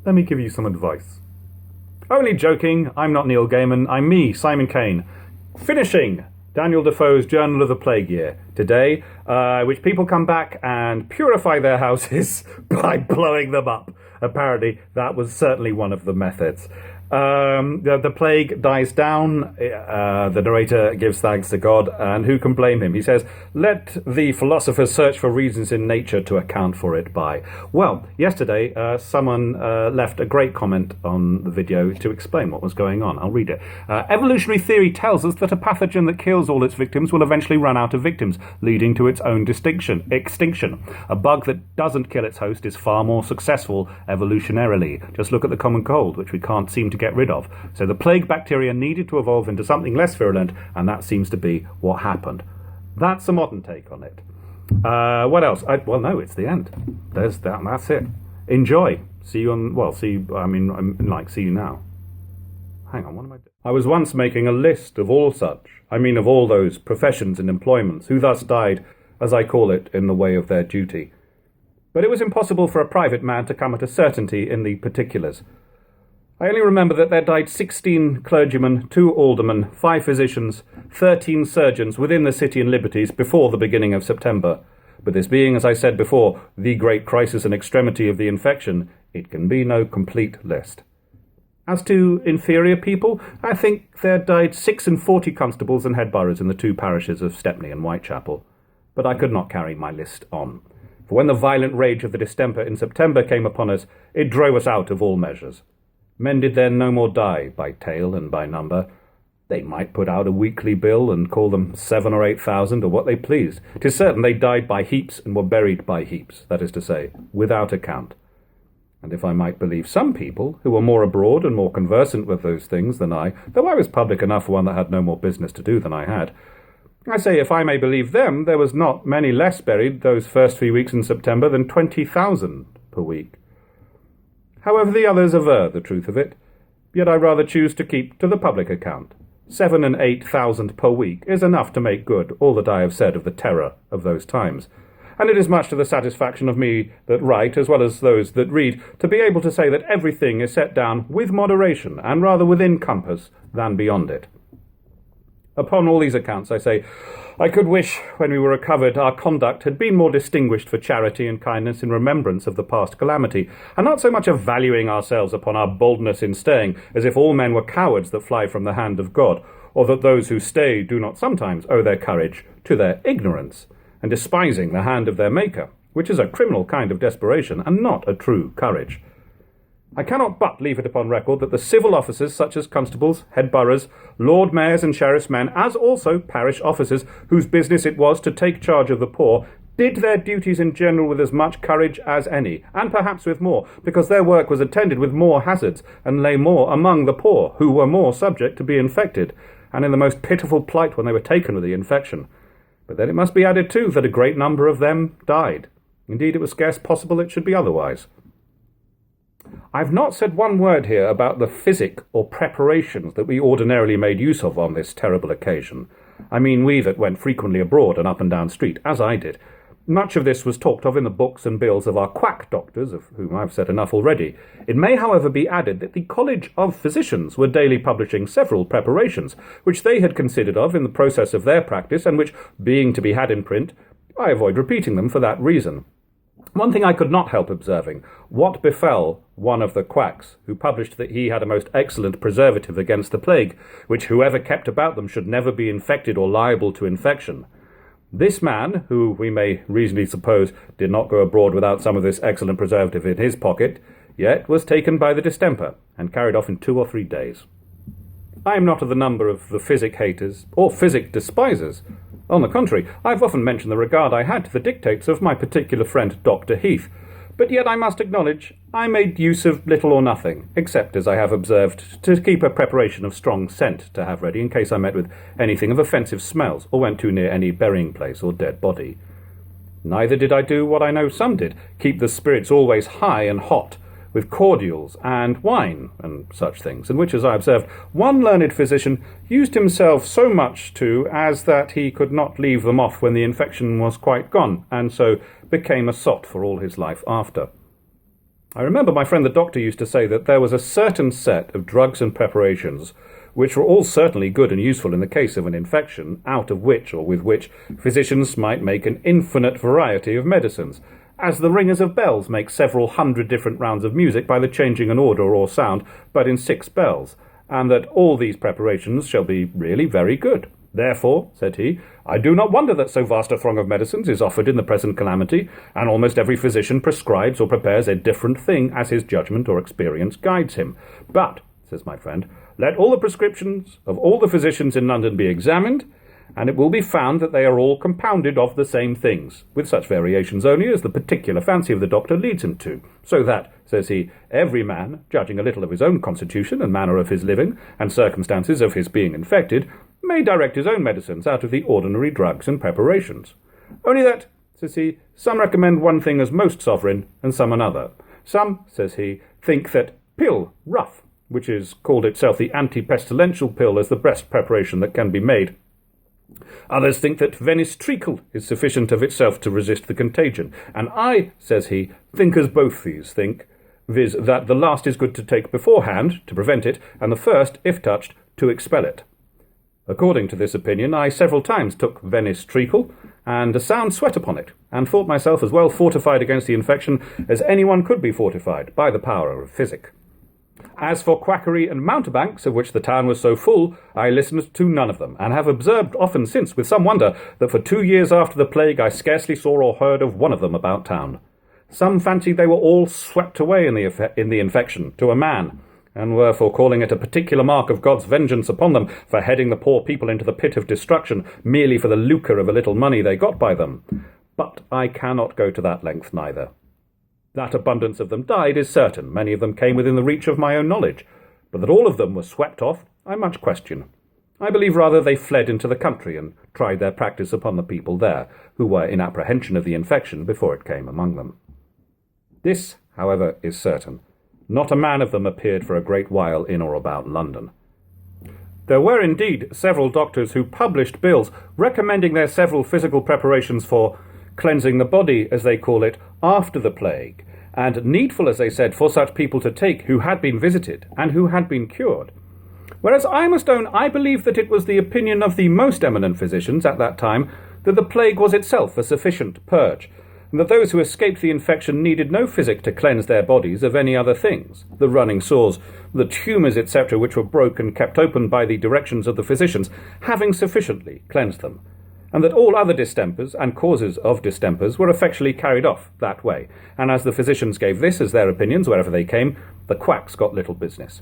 let me give you some advice. Only joking, I'm not Neil Gaiman, I'm me, Simon Kane. Finishing Daniel Defoe's Journal of the Plague Year today, which people come back and purify their houses by blowing them up. Apparently, that was certainly one of the methods. The plague dies down. The narrator gives thanks to God, and who can blame him? He says, let the philosophers search for reasons in nature to account for it by. Well, yesterday, someone left a great comment on the video to explain what was going on. I'll read it. Evolutionary theory tells us that a pathogen that kills all its victims will eventually run out of victims, leading to its own extinction. A bug that doesn't kill its host is far more successful evolutionarily. Just look at the common cold, which we can't seem to get rid of. So the plague bacteria needed to evolve into something less virulent, and that seems to be what happened. That's a modern take on it. What else? Well, no, it's the end. There's that. That's it. Enjoy. See you on. Well, see. I mean, see you now. Hang on. What am I doing? I was once making a list of all such. I mean, of all those professions and employments who thus died, as I call it, in the way of their duty. But it was impossible for a private man to come at a certainty in the particulars. I only remember that there died 16 clergymen, 2 aldermen, 5 physicians, 13 surgeons within the city and liberties before the beginning of September. But this being, as I said before, the great crisis and extremity of the infection, it can be no complete list. As to inferior people, I think there died 46 constables and head boroughs in the 2 parishes of Stepney and Whitechapel. But I could not carry my list on. For when the violent rage of the distemper in September came upon us, it drove us out of all measures. Men did then no more die by tale and by number. They might put out a weekly bill and call them 7,000 or 8,000 or what they pleased. 'Tis certain they died by heaps and were buried by heaps, that is to say, without account. And if I might believe some people, who were more abroad and more conversant with those things than I, though I was public enough for one that had no more business to do than I had, I say, if I may believe them, there was not many less buried those first 3 weeks in September than 20,000 per week. However, the others aver the truth of it, yet I rather choose to keep to the public account. 7,000 and 8,000 per week is enough to make good all that I have said of the terror of those times, and it is much to the satisfaction of me that write, as well as those that read, to be able to say that everything is set down with moderation, and rather within compass than beyond it. Upon all these accounts, I say, I could wish, when we were recovered, our conduct had been more distinguished for charity and kindness in remembrance of the past calamity, and not so much of valuing ourselves upon our boldness in staying, as if all men were cowards that fly from the hand of God, or that those who stay do not sometimes owe their courage to their ignorance, and despising the hand of their Maker, which is a criminal kind of desperation, and not a true courage. I cannot but leave it upon record that the civil officers, such as constables, head boroughs, lord mayors and sheriffs' men, as also parish officers, whose business it was to take charge of the poor, did their duties in general with as much courage as any, and perhaps with more, because their work was attended with more hazards, and lay more among the poor, who were more subject to be infected, and in the most pitiful plight when they were taken with the infection. But then it must be added too that a great number of them died. Indeed, it was scarce possible it should be otherwise. I've not said one word here about the physic or preparations that we ordinarily made use of on this terrible occasion. I mean we that went frequently abroad and up and down street, as I did. Much of this was talked of in the books and bills of our quack doctors, of whom I've said enough already. It may, however, be added that the College of Physicians were daily publishing several preparations, which they had considered of in the process of their practice, and which, being to be had in print, I avoid repeating them for that reason. One thing I could not help observing, what befell one of the quacks, who published that he had a most excellent preservative against the plague, which whoever kept about them should never be infected or liable to infection. This man, who we may reasonably suppose did not go abroad without some of this excellent preservative in his pocket, yet was taken by the distemper, and carried off in 2 or 3 days. I am not of the number of the physic haters, or physic despisers. On the contrary, I have often mentioned the regard I had to the dictates of my particular friend Dr. Heath, but yet I must acknowledge I made use of little or nothing, except, as I have observed, to keep a preparation of strong scent to have ready in case I met with anything of offensive smells, or went too near any burying place or dead body. Neither did I do what I know some did, keep the spirits always high and hot, with cordials and wine and such things, in which, as I observed, one learned physician used himself so much to as that he could not leave them off when the infection was quite gone, and so became a sot for all his life after. I remember my friend the doctor used to say that there was a certain set of drugs and preparations which were all certainly good and useful in the case of an infection, out of which or with which physicians might make an infinite variety of medicines, as the ringers of bells make several hundred different rounds of music by the changing an order or sound but in 6 bells, and that all these preparations shall be really very good. Therefore, said he, I do not wonder that so vast a throng of medicines is offered in the present calamity, and almost every physician prescribes or prepares a different thing as his judgment or experience guides him. But, says my friend, let all the prescriptions of all the physicians in London be examined, and it will be found that they are all compounded of the same things, with such variations only as the particular fancy of the doctor leads him to, so that, says he, every man, judging a little of his own constitution and manner of his living, and circumstances of his being infected, may direct his own medicines out of the ordinary drugs and preparations. Only that, says he, some recommend one thing as most sovereign, and some another. Some, says he, think that pill rough, which is called itself the anti-pestilential pill, is the best preparation that can be made. Others think that Venice treacle is sufficient of itself to resist the contagion, and I, says he, think as both these think, viz. That the last is good to take beforehand, to prevent it, and the first, if touched, to expel it. According to this opinion, I several times took Venice treacle, and a sound sweat upon it, and thought myself as well fortified against the infection as anyone could be fortified by the power of physic. As for quackery and mountebanks, of which the town was so full, I listened to none of them, and have observed often since, with some wonder, that for 2 years after the plague I scarcely saw or heard of one of them about town. Some fancied they were all swept away in the infection, to a man, and were for calling it a particular mark of God's vengeance upon them for heading the poor people into the pit of destruction, merely for the lucre of a little money they got by them. But I cannot go to that length neither. That abundance of them died is certain. Many of them came within the reach of my own knowledge, but that all of them were swept off, I much question. I believe rather they fled into the country and tried their practice upon the people there, who were in apprehension of the infection before it came among them. This, however, is certain. Not a man of them appeared for a great while in or about London. There were indeed several doctors who published bills recommending their several physical preparations for cleansing the body, as they call it, after the plague, and needful, as they said, for such people to take who had been visited and who had been cured. Whereas I must own I believe that it was the opinion of the most eminent physicians at that time that the plague was itself a sufficient purge, and that those who escaped the infection needed no physic to cleanse their bodies of any other things, the running sores, the tumours, etc., which were broken and kept open by the directions of the physicians, having sufficiently cleansed them, and that all other distempers and causes of distempers were effectually carried off that way, and as the physicians gave this as their opinions wherever they came, the quacks got little business.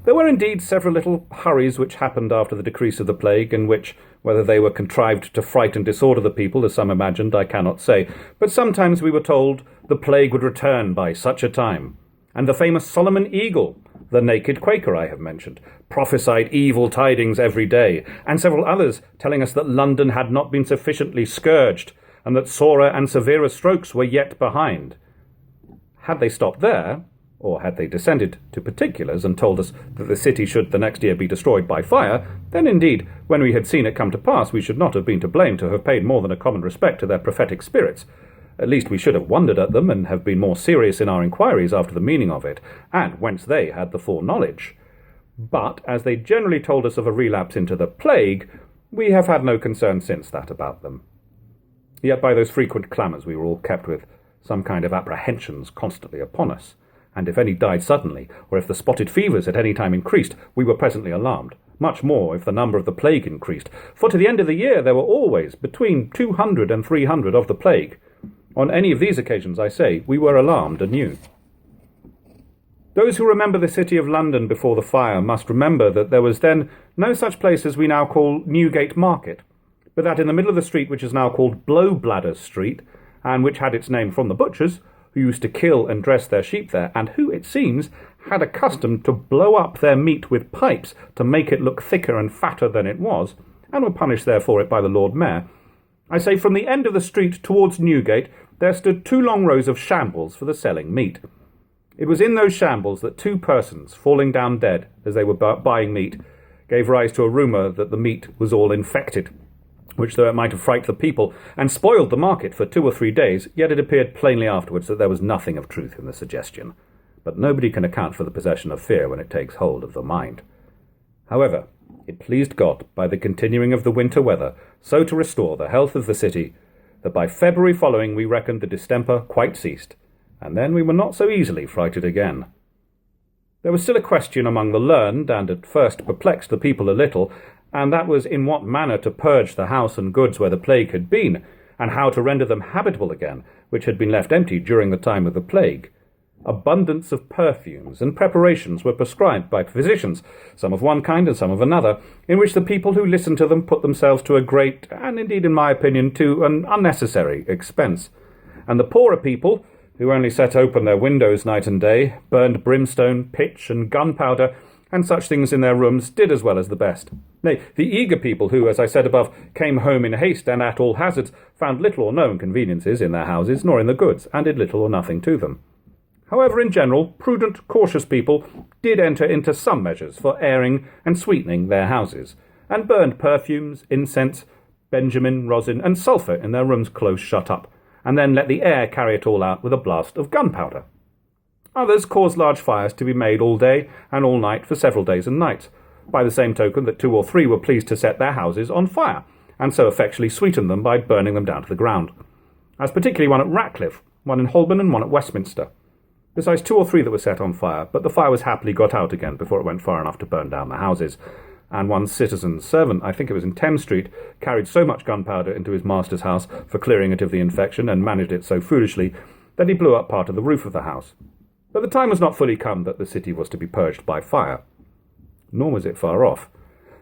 There were indeed several little hurries which happened after the decrease of the plague, in which, whether they were contrived to fright and disorder the people, as some imagined, I cannot say, but sometimes we were told the plague would return by such a time, and the famous Solomon Eagle, the naked Quaker I have mentioned, prophesied evil tidings every day, and several others telling us that London had not been sufficiently scourged, and that sorer and severer strokes were yet behind. Had they stopped there, or had they descended to particulars and told us that the city should the next year be destroyed by fire, then indeed, when we had seen it come to pass, we should not have been to blame to have paid more than a common respect to their prophetic spirits. At least we should have wondered at them, and have been more serious in our inquiries after the meaning of it, and whence they had the foreknowledge. But, as they generally told us of a relapse into the plague, we have had no concern since that about them. Yet by those frequent clamours we were all kept with some kind of apprehensions constantly upon us, and if any died suddenly, or if the spotted fevers at any time increased, we were presently alarmed, much more if the number of the plague increased, for to the end of the year there were always between 200 and 300 of the plague. On any of these occasions, I say, we were alarmed anew. Those who remember the city of London before the fire must remember that there was then no such place as we now call Newgate Market, but that in the middle of the street which is now called Blowbladder Street, and which had its name from the butchers, who used to kill and dress their sheep there, and who, it seems, had a custom to blow up their meat with pipes to make it look thicker and fatter than it was, and were punished therefore it by the Lord Mayor. I say, from the end of the street towards Newgate there stood 2 long rows of shambles for the selling meat. It was in those shambles that 2 persons, falling down dead as they were buying meat, gave rise to a rumour that the meat was all infected, which, though it might have frightened the people and spoiled the market for 2 or 3 days, yet it appeared plainly afterwards that there was nothing of truth in the suggestion. But nobody can account for the possession of fear when it takes hold of the mind. However, it pleased God, by the continuing of the winter weather, so to restore the health of the city, that by February following we reckoned the distemper quite ceased, and then we were not so easily frighted again. There was still a question among the learned, and at first perplexed the people a little, and that was in what manner to purge the house and goods where the plague had been, and how to render them habitable again, which had been left empty during the time of the plague. Abundance of perfumes and preparations were prescribed by physicians, some of one kind and some of another, in which the people who listened to them put themselves to a great, and indeed in my opinion to an unnecessary expense. And the poorer people, who only set open their windows night and day, burned brimstone, pitch, and gunpowder, and such things in their rooms, did as well as the best. Nay, the eager people who, as I said above, came home in haste and at all hazards, found little or no inconveniences in their houses, nor in the goods, and did little or nothing to them. However, in general, prudent, cautious people did enter into some measures for airing and sweetening their houses, and burned perfumes, incense, benjamin, rosin, and sulphur in their rooms close shut up, and then let the air carry it all out with a blast of gunpowder. Others caused large fires to be made all day and all night for several days and nights, by the same token that 2 or 3 were pleased to set their houses on fire, and so effectually sweeten them by burning them down to the ground, as particularly one at Ratcliffe, one in Holborn, and one at Westminster. Besides 2 or 3 that were set on fire, but the fire was happily got out again before it went far enough to burn down the houses, and one citizen's servant, I think it was in Thames Street, carried so much gunpowder into his master's house for clearing it of the infection, and managed it so foolishly, that he blew up part of the roof of the house. But the time was not fully come that the city was to be purged by fire. Nor was it far off,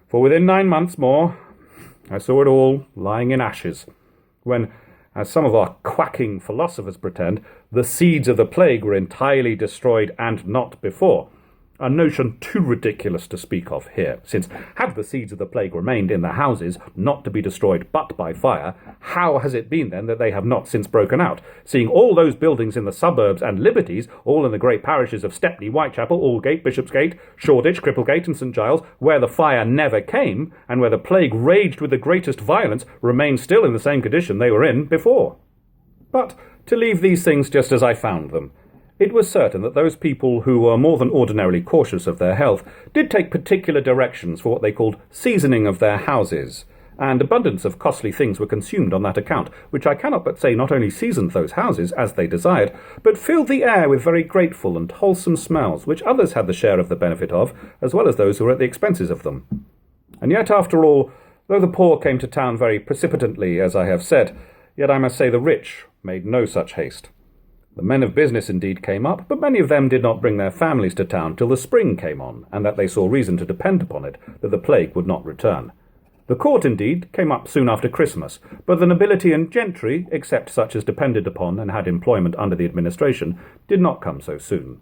for within 9 months more I saw it all lying in ashes, when, as some of our quacking philosophers pretend, the seeds of the plague were entirely destroyed and not before, a notion too ridiculous to speak of here, since had the seeds of the plague remained in the houses, not to be destroyed but by fire, how has it been then that they have not since broken out, seeing all those buildings in the suburbs and liberties, all in the great parishes of Stepney, Whitechapel, Aldgate, Bishopsgate, Shoreditch, Cripplegate, and St Giles, where the fire never came, and where the plague raged with the greatest violence, remain still in the same condition they were in before? But to leave these things just as I found them, it was certain that those people who were more than ordinarily cautious of their health did take particular directions for what they called seasoning of their houses, and abundance of costly things were consumed on that account, which I cannot but say not only seasoned those houses as they desired, but filled the air with very grateful and wholesome smells, which others had the share of the benefit of, as well as those who were at the expenses of them. And yet, after all, though the poor came to town very precipitately, as I have said, yet I must say the rich made no such haste. The men of business indeed came up, but many of them did not bring their families to town till the spring came on, and that they saw reason to depend upon it that the plague would not return. The court, indeed, came up soon after Christmas, but the nobility and gentry, except such as depended upon and had employment under the administration, did not come so soon.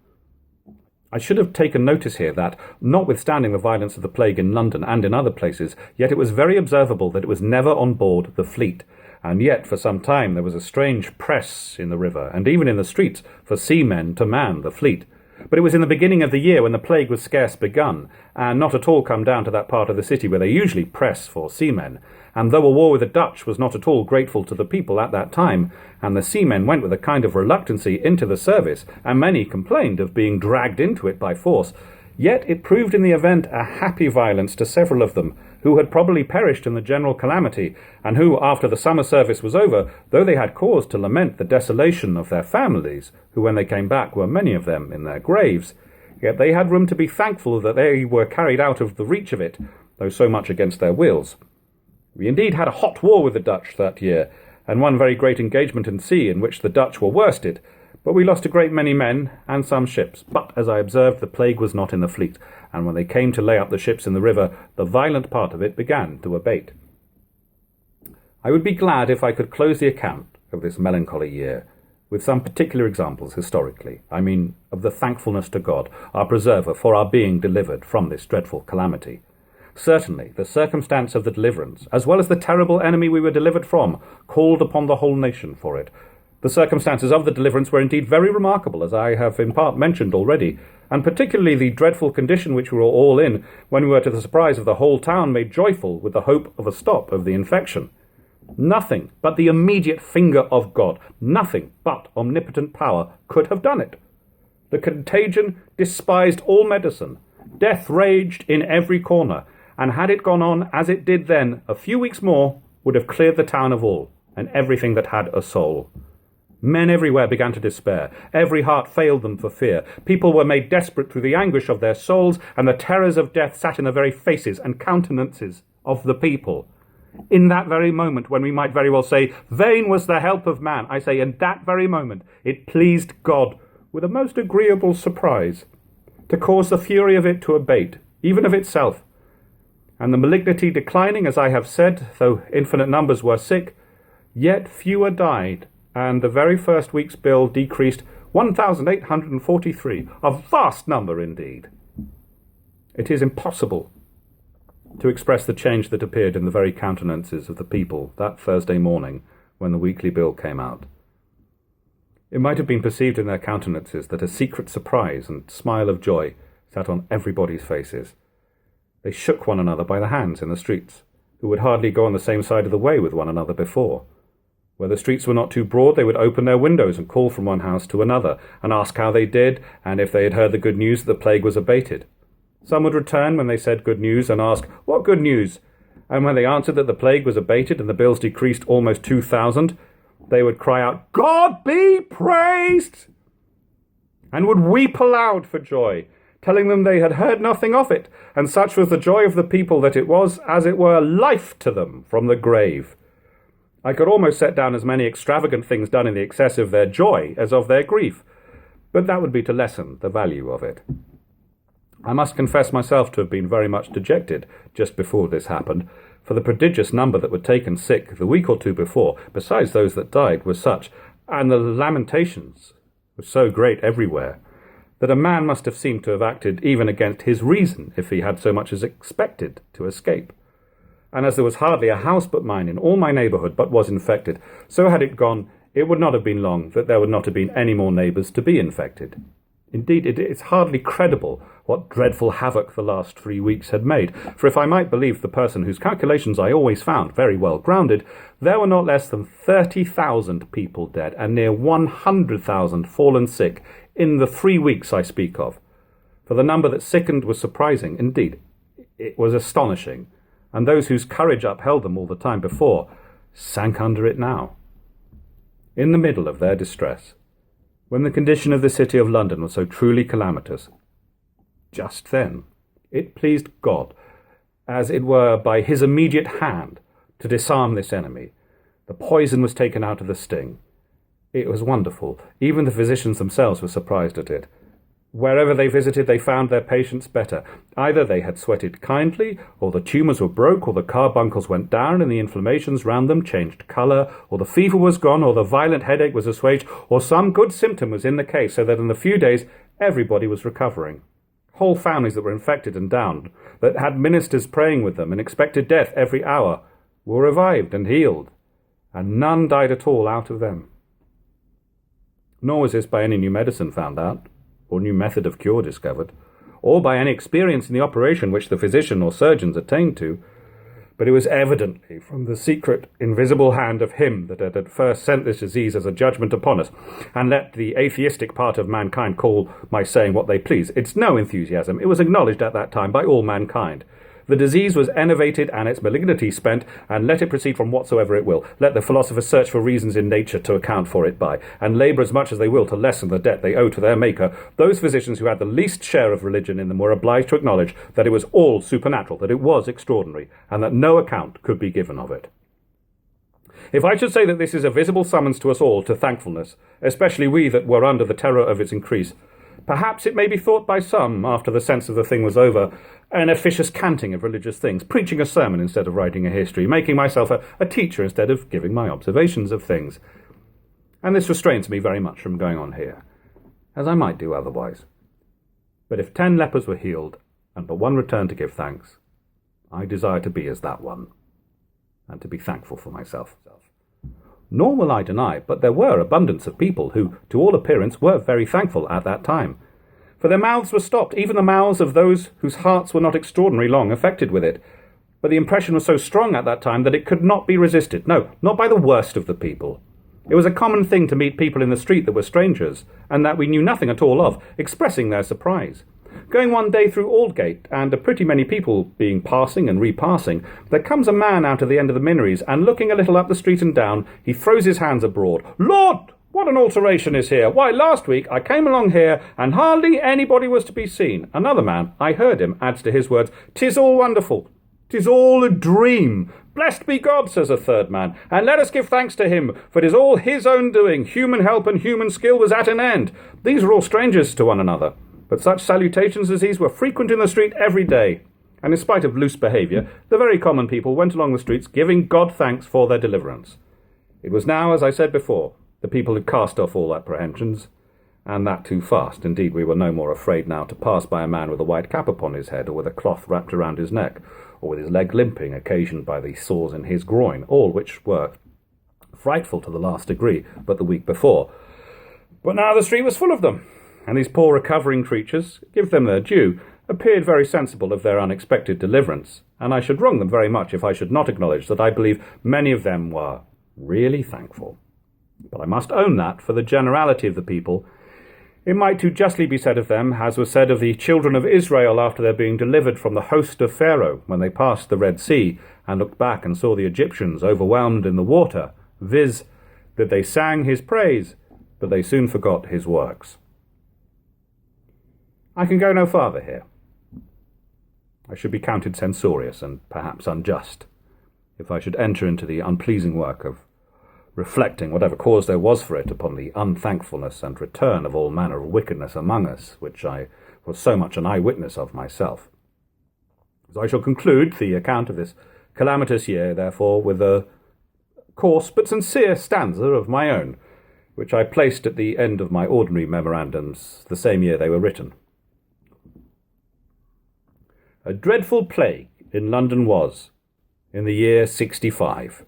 I should have taken notice here that, notwithstanding the violence of the plague in London and in other places, yet it was very observable that it was never on board the fleet, and yet for some time there was a strange press in the river, and even in the streets, for seamen to man the fleet. But it was in the beginning of the year when the plague was scarce begun, and not at all come down to that part of the city where they usually press for seamen. And though a war with the Dutch was not at all grateful to the people at that time, and the seamen went with a kind of reluctancy into the service, and many complained of being dragged into it by force, yet it proved in the event a happy violence to several of them, who had probably perished in the general calamity, and who, after the summer service was over, though they had cause to lament the desolation of their families, who when they came back were many of them in their graves, yet they had room to be thankful that they were carried out of the reach of it, though so much against their wills. We indeed had a hot war with the Dutch that year, and one very great engagement in sea in which the Dutch were worsted, but we lost a great many men and some ships. But, as I observed, the plague was not in the fleet, and when they came to lay up the ships in the river, the violent part of it began to abate. I would be glad if I could close the account of this melancholy year with some particular examples historically, I mean of the thankfulness to God, our preserver, for our being delivered from this dreadful calamity. Certainly, the circumstance of the deliverance, as well as the terrible enemy we were delivered from, called upon the whole nation for it. The circumstances of the deliverance were indeed very remarkable, as I have in part mentioned already, and particularly the dreadful condition which we were all in when we were, to the surprise of the whole town, made joyful with the hope of a stop of the infection. Nothing but the immediate finger of God, nothing but omnipotent power could have done it. The contagion despised all medicine. Death raged in every corner, and had it gone on as it did then, a few weeks more would have cleared the town of all, and everything that had a soul. Men everywhere began to despair. Every heart failed them for fear. People were made desperate through the anguish of their souls, and the terrors of death sat in the very faces and countenances of the people. In that very moment, when we might very well say, vain was the help of man, I say, in that very moment, it pleased God, with a most agreeable surprise, to cause the fury of it to abate, even of itself. And the malignity declining, as I have said, though infinite numbers were sick, yet fewer died, and the very first week's bill decreased 1,843, a vast number indeed. It is impossible to express the change that appeared in the very countenances of the people that Thursday morning when the weekly bill came out. It might have been perceived in their countenances that a secret surprise and smile of joy sat on everybody's faces. They shook one another by the hands in the streets, who would hardly go on the same side of the way with one another before. Where the streets were not too broad, they would open their windows and call from one house to another, and ask how they did, and if they had heard the good news that the plague was abated. Some would return when they said good news, and ask, what good news? And when they answered that the plague was abated and the bills decreased almost 2,000, they would cry out, God be praised! And would weep aloud for joy, telling them they had heard nothing of it, and such was the joy of the people that it was, as it were, life to them from the grave. I could almost set down as many extravagant things done in the excess of their joy as of their grief, but that would be to lessen the value of it. I must confess myself to have been very much dejected just before this happened, for the prodigious number that were taken sick the week or two before, besides those that died, was such, and the lamentations were so great everywhere, that a man must have seemed to have acted even against his reason if he had so much as expected to escape. And as there was hardly a house but mine in all my neighbourhood but was infected, so had it gone, it would not have been long that there would not have been any more neighbours to be infected. Indeed, it is hardly credible what dreadful havoc the last 3 weeks had made, for if I might believe the person whose calculations I always found very well grounded, there were not less than 30,000 people dead, and near 100,000 fallen sick in the 3 weeks I speak of. For the number that sickened was surprising, indeed, it was astonishing, and those whose courage upheld them all the time before sank under it now. In the middle of their distress, when the condition of the city of London was so truly calamitous, just then it pleased God, as it were by his immediate hand, to disarm this enemy. The poison was taken out of the sting. It was wonderful. Even the physicians themselves were surprised at it. Wherever they visited, they found their patients better. Either they had sweated kindly, or the tumours were broke, or the carbuncles went down, and the inflammations round them changed colour, or the fever was gone, or the violent headache was assuaged, or some good symptom was in the case, so that in a few days everybody was recovering. Whole families that were infected and down, that had ministers praying with them and expected death every hour, were revived and healed, and none died at all out of them. Nor was this by any new medicine found out, or new method of cure discovered, or by any experience in the operation which the physician or surgeons attained to, but it was evidently from the secret, invisible hand of him that had at first sent this disease as a judgment upon us, and let the atheistic part of mankind call my saying what they please. It's no enthusiasm. It was acknowledged at that time by all mankind. The disease was enervated and its malignity spent, and let it proceed from whatsoever it will. Let the philosophers search for reasons in nature to account for it by, and labour as much as they will to lessen the debt they owe to their Maker. Those physicians who had the least share of religion in them were obliged to acknowledge that it was all supernatural, that it was extraordinary, and that no account could be given of it. If I should say that this is a visible summons to us all to thankfulness, especially we that were under the terror of its increase, perhaps it may be thought by some, after the sense of the thing was over, an officious canting of religious things, preaching a sermon instead of writing a history, making myself a teacher instead of giving my observations of things. And this restrains me very much from going on here, as I might do otherwise. But if 10 lepers were healed, and but one returned to give thanks, I desire to be as that one, and to be thankful for myself. Nor will I deny, but there were abundance of people who, to all appearance, were very thankful at that time. For their mouths were stopped, even the mouths of those whose hearts were not extraordinarily long affected with it. But the impression was so strong at that time that it could not be resisted. No, not by the worst of the people. It was a common thing to meet people in the street that were strangers, and that we knew nothing at all of, expressing their surprise. Going one day through Aldgate, and a pretty many people being passing and repassing, there comes a man out of the end of the Minories, and looking a little up the street and down, he throws his hands abroad. "Lord, what an alteration is here! Why, last week I came along here, and hardly anybody was to be seen." Another man, I heard him, adds to his words, "'Tis all wonderful. 'Tis all a dream." "Blessed be God," says a third man, "and let us give thanks to him, for it is all his own doing. Human help and human skill was at an end." These were all strangers to one another, but such salutations as these were frequent in the street every day, and in spite of loose behaviour, the very common people went along the streets giving God thanks for their deliverance. It was now, as I said before, the people had cast off all apprehensions, and that too fast. Indeed, we were no more afraid now to pass by a man with a white cap upon his head, or with a cloth wrapped around his neck, or with his leg limping, occasioned by the sores in his groin, all which were frightful to the last degree but the week before. But now the street was full of them, and these poor recovering creatures, give them their due, appeared very sensible of their unexpected deliverance, and I should wrong them very much if I should not acknowledge that I believe many of them were really thankful. But I must own that, for the generality of the people, it might too justly be said of them, as was said of the children of Israel after their being delivered from the host of Pharaoh, when they passed the Red Sea, and looked back and saw the Egyptians overwhelmed in the water, viz., that they sang his praise, but they soon forgot his works. I can go no farther here. I should be counted censorious and perhaps unjust if I should enter into the unpleasing work of reflecting whatever cause there was for it upon the unthankfulness and return of all manner of wickedness among us, which I was so much an eyewitness of myself. So I shall conclude the account of this calamitous year, therefore, with a coarse but sincere stanza of my own, which I placed at the end of my ordinary memorandums the same year they were written. A dreadful plague in London was, in the year 65,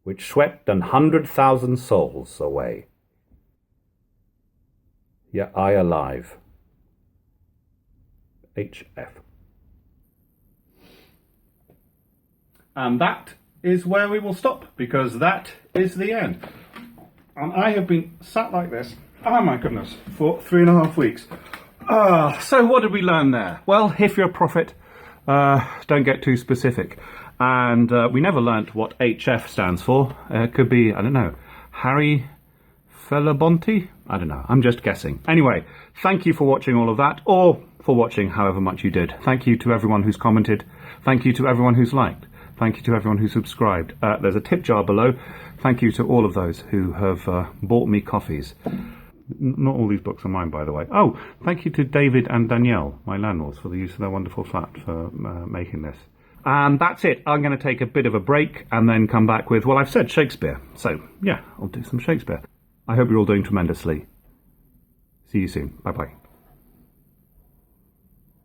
which swept 100,000 souls away. Yet I alive. H.F. And that is where we will stop, because that is the end. And I have been sat like this, oh my goodness, for 3.5 weeks. So what did we learn there? Well, if you're a prophet, don't get too specific. And we never learnt what HF stands for. It could be, I don't know, Harry Felabonte? I don't know, I'm just guessing. Anyway, thank you for watching all of that, or for watching however much you did. Thank you to everyone who's commented. Thank you to everyone who's liked. Thank you to everyone who subscribed. There's a tip jar below. Thank you to all of those who have bought me coffees. Not all these books are mine, by the way. Oh, thank you to David and Danielle, my landlords, for the use of their wonderful flat for making this. And that's it. I'm going to take a bit of a break and then come back with, well, I've said Shakespeare. So, yeah, I'll do some Shakespeare. I hope you're all doing tremendously. See you soon. Bye-bye.